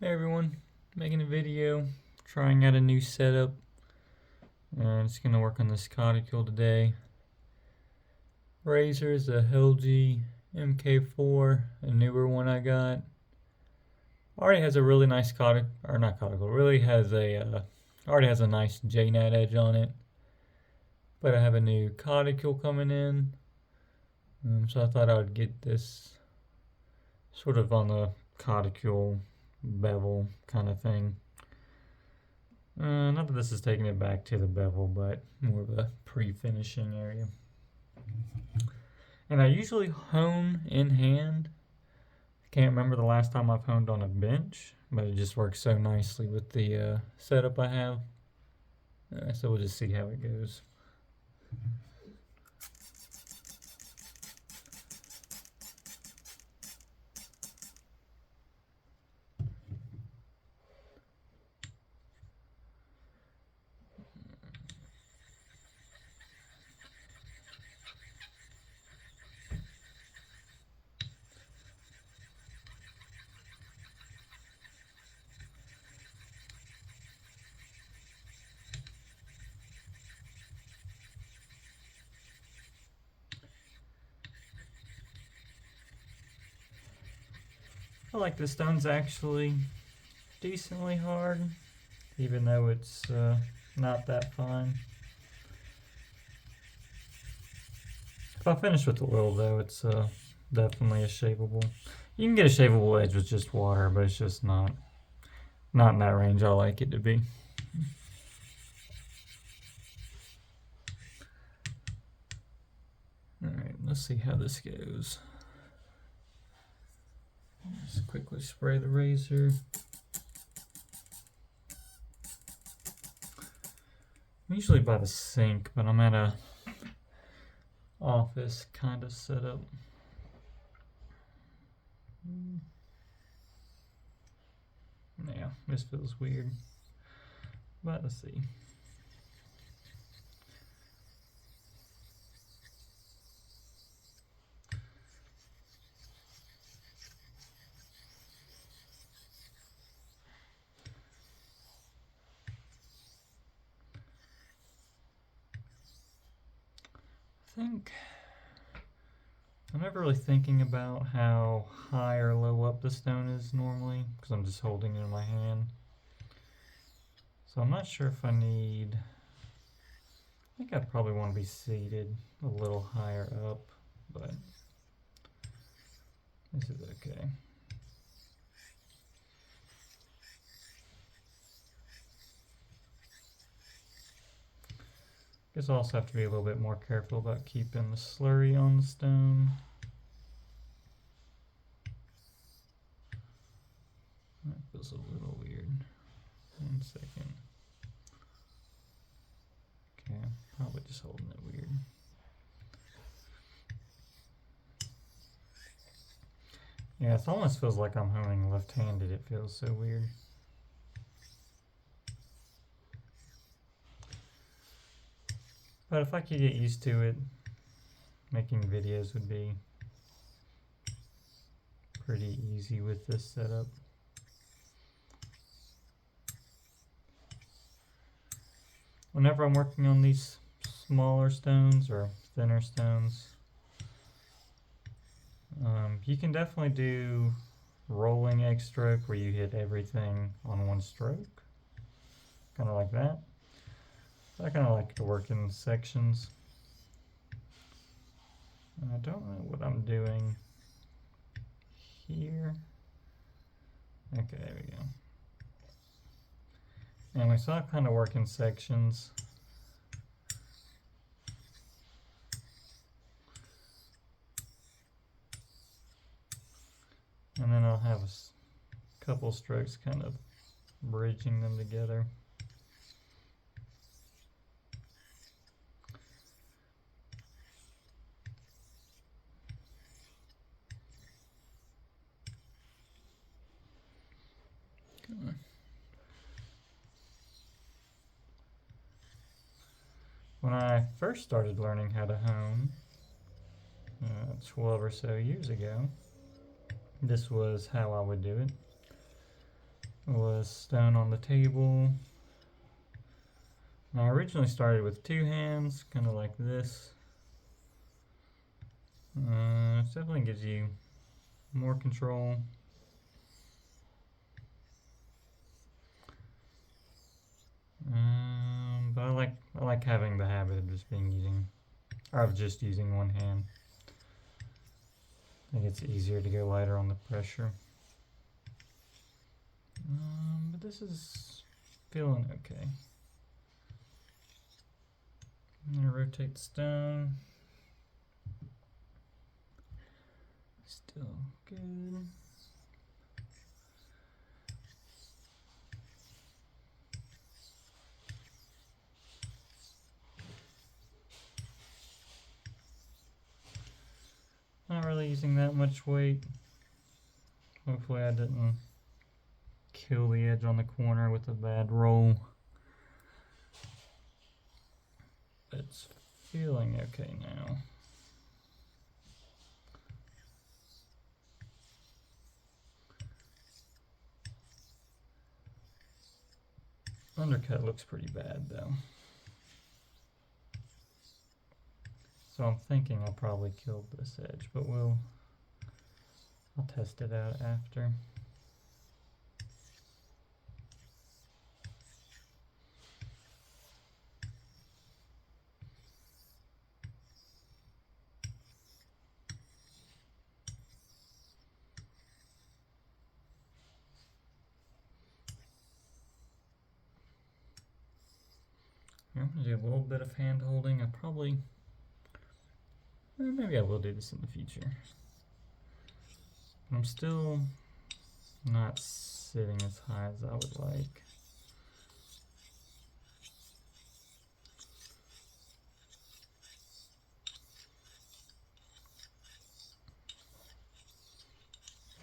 Hey everyone, making a video, trying out a new setup, and it's gonna work on this coticule today. Razor is a LG MK4, a newer one I got. Already has a really nice already has a nice J-nut edge on it. But I have a new coticule coming in, so I thought I would get this sort of on the coticule bevel kind of thing. Not that this is taking it back to the bevel, but more of a pre-finishing area. And I usually hone in hand. I can't remember the last time I've honed on a bench, but it just works so nicely with the setup I have. So we'll just see how it goes. I feel like the stone's actually decently hard, even though it's not that fine. If I finish with oil though, it's definitely a shapeable. You can get a shapeable edge with just water, but it's just not in that range I like it to be. Alright, let's see how this goes. Just quickly spray the razor. I'm usually by the sink, but I'm at a office kind of setup. Yeah, this feels weird, but let's see. I'm never really thinking about how high or low up the stone is normally, because I'm just holding it in my hand. So I'm not sure if I think I'd probably want to be seated a little higher up, but this is okay. Guess I'll also have to be a little bit more careful about keeping the slurry on the stone. That feels a little weird. 1 second. Okay, I'm probably just holding it weird. Yeah, it almost feels like I'm honing left-handed. It feels so weird. But if I could get used to it, making videos would be pretty easy with this setup. Whenever I'm working on these smaller stones or thinner stones, you can definitely do rolling egg stroke where you hit everything on one stroke, kind of like that. I kind of like to work in sections. I don't know what I'm doing here. Okay, there we go. Anyway, so I kind of work in sections. And then I'll have a couple strokes kind of bridging them together. When I first started learning how to hone, 12 or so years ago, this was how I would do it. was stone on the table. And I originally started with 2 hands, kind of like this. It definitely gives you more control. But I like having the habit of just using 1 hand. I think it's easier to go lighter on the pressure. But this is feeling okay. I'm gonna rotate the stone. Still good. Not really using that much weight. Hopefully I didn't kill the edge on the corner with a bad roll. It's feeling okay now. Undercut looks pretty bad though. So I'm thinking I probably killed this edge, but I'll test it out after. I'm gonna do a little bit of hand holding. Maybe I will do this in the future. I'm still not sitting as high as I would like.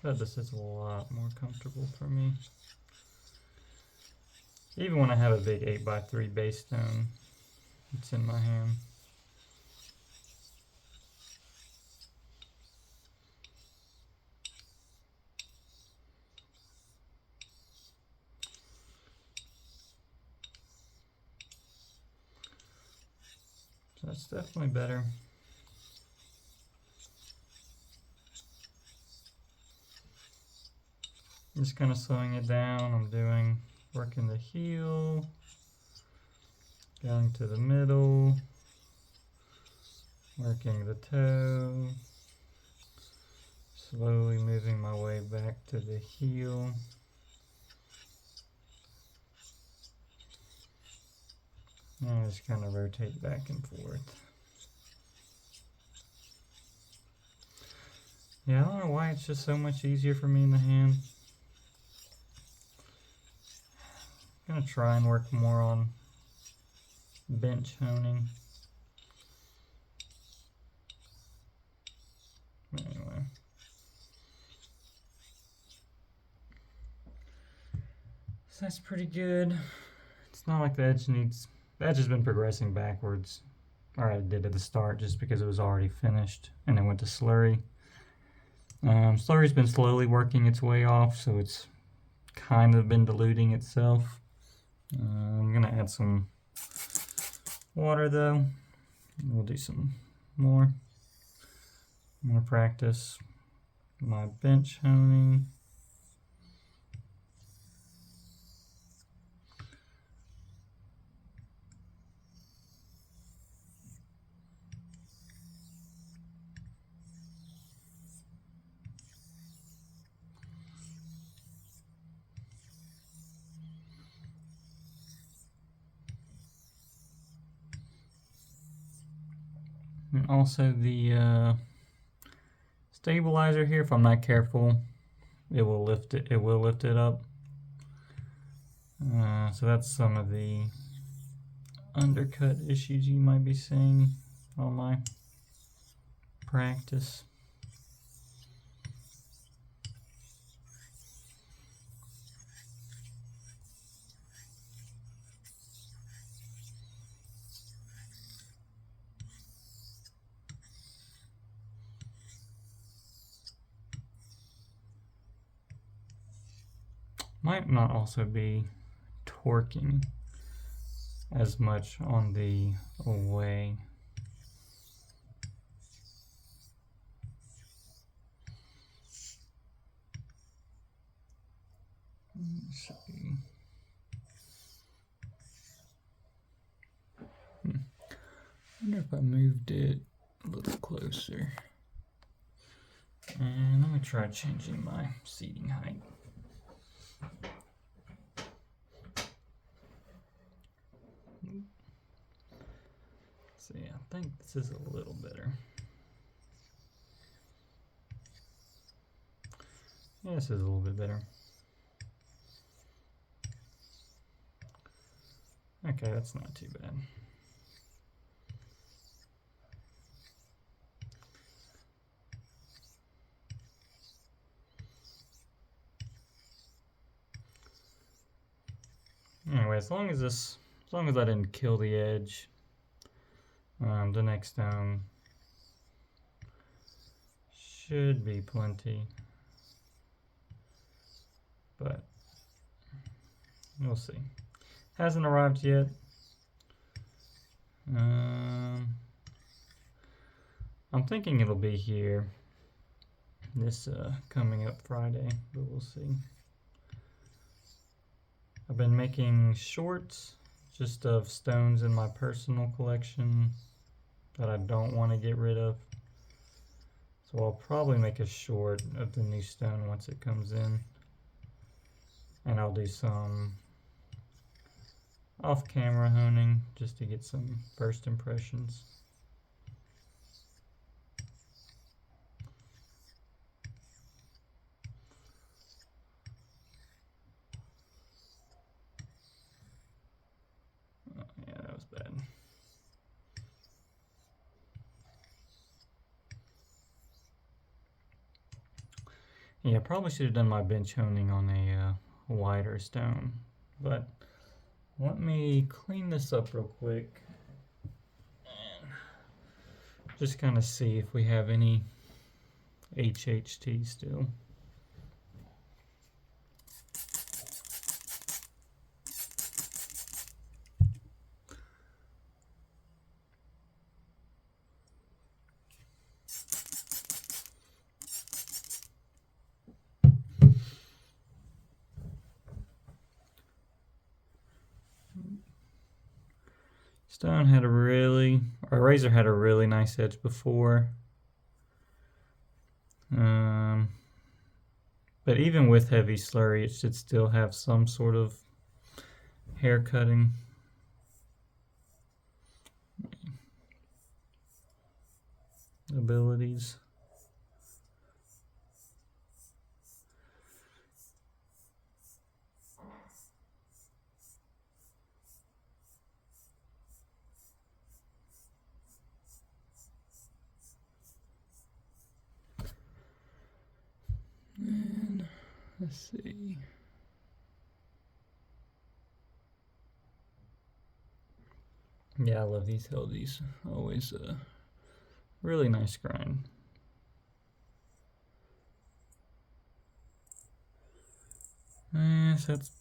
But this is a lot more comfortable for me. Even when I have a big 8x3 base stone, it's in my hand. So that's definitely better. Just kind of slowing it down. I'm working the heel, going to the middle, working the toe, slowly moving my way back to the heel. And I just kind of rotate back and forth. Yeah, I don't know why it's just so much easier for me in the hand. I'm gonna try and work more on bench honing. Anyway. So that's pretty good. It's not like the edge has been progressing backwards. Or I did at the start just because it was already finished. And then went to slurry. Slurry's been slowly working its way off, so it's kind of been diluting itself. I'm gonna add some water though. We'll do some more. I'm gonna practice my bench honing. And also the stabilizer here, if I'm not careful, it will lift it up. So that's some of the undercut issues you might be seeing on my practice. Might not also be torquing as much on the away. Let's see. I wonder if I moved it a little closer. And let me try changing my seating height. See, I think this is a little better. Yeah, this is a little bit better. Okay, that's not too bad. Anyway, as long as I didn't kill the edge, the next stone should be plenty, but we'll see. Hasn't arrived yet. I'm thinking it'll be here this coming up Friday, but we'll see. I've been making shorts just of stones in my personal collection that I don't want to get rid of. So I'll probably make a short of the new stone once it comes in. And I'll do some off-camera honing just to get some first impressions. Oh, yeah, that was bad. Yeah, I probably should have done my bench honing on a wider stone, but let me clean this up real quick and just kind of see if we have any HHT still. Stone had our razor had a really nice edge before. But even with heavy slurry, it should still have some sort of hair cutting. Abilities. And let's see. Yeah, I love these Heldies. Always a really nice grind. So it's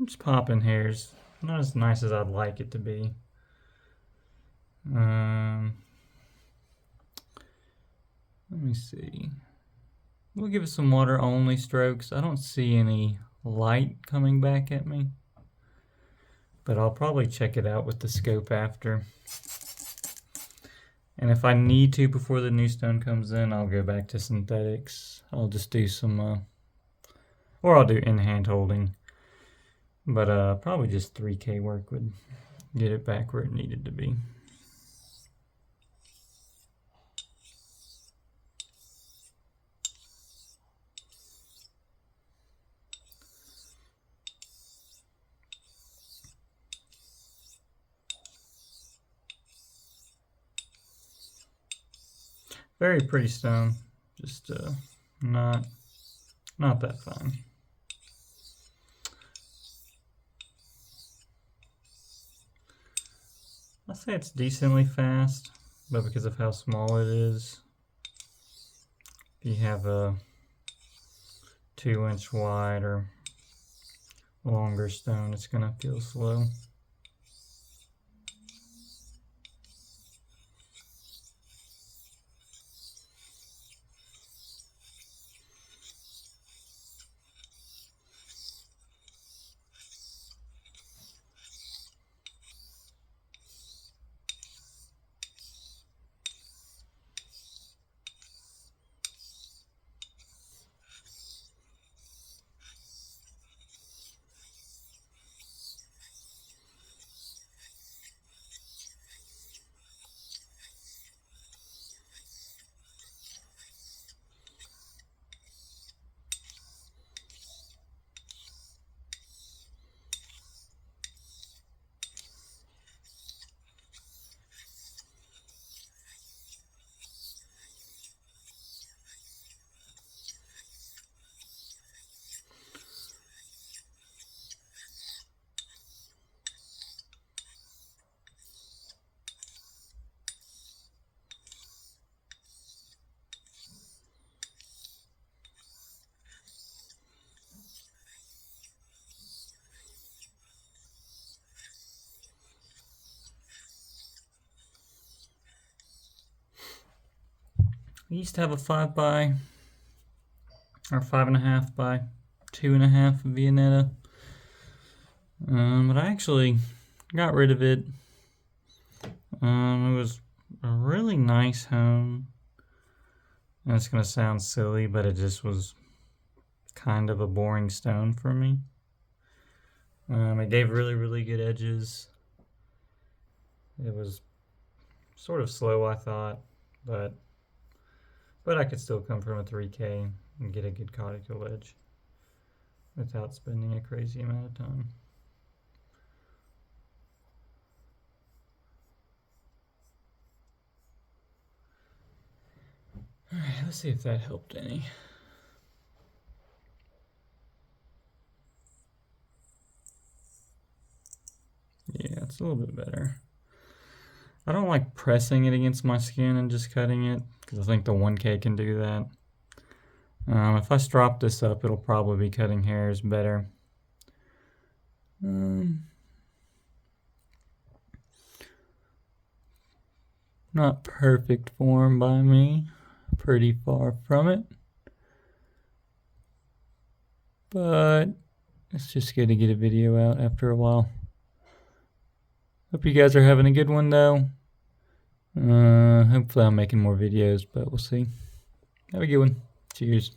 just popping hairs. Not as nice as I'd like it to be. Let me see. We'll give it some water only strokes. I don't see any light coming back at me, but I'll probably check it out with the scope after. And if I need to before the new stone comes in, I'll go back to synthetics. I'll just do some, or I'll do in-hand holding. But probably just 3K work would get it back where it needed to be. Very pretty stone, just not that fine. I'll say it's decently fast, but because of how small it is, if you have a 2-inch wide or longer stone, it's going to feel slow. I used to have a 5 by or 5.5 by 2.5 Viennetta, but I actually got rid of it. It was a really nice home. And it's gonna sound silly, but it just was kind of a boring stone for me. It gave really good edges. It was sort of slow, I thought, but I could still come from a 3K and get a good coticule edge without spending a crazy amount of time. Alright, let's see if that helped any. Yeah, it's a little bit better. I don't like pressing it against my skin and just cutting it, because I think the 1K can do that. If I strop this up, it'll probably be cutting hairs better. Not perfect form by me, pretty far from it. But it's just good to get a video out after a while. Hope you guys are having a good one though. Hopefully I'm making more videos, but we'll see. Have a good one. Cheers.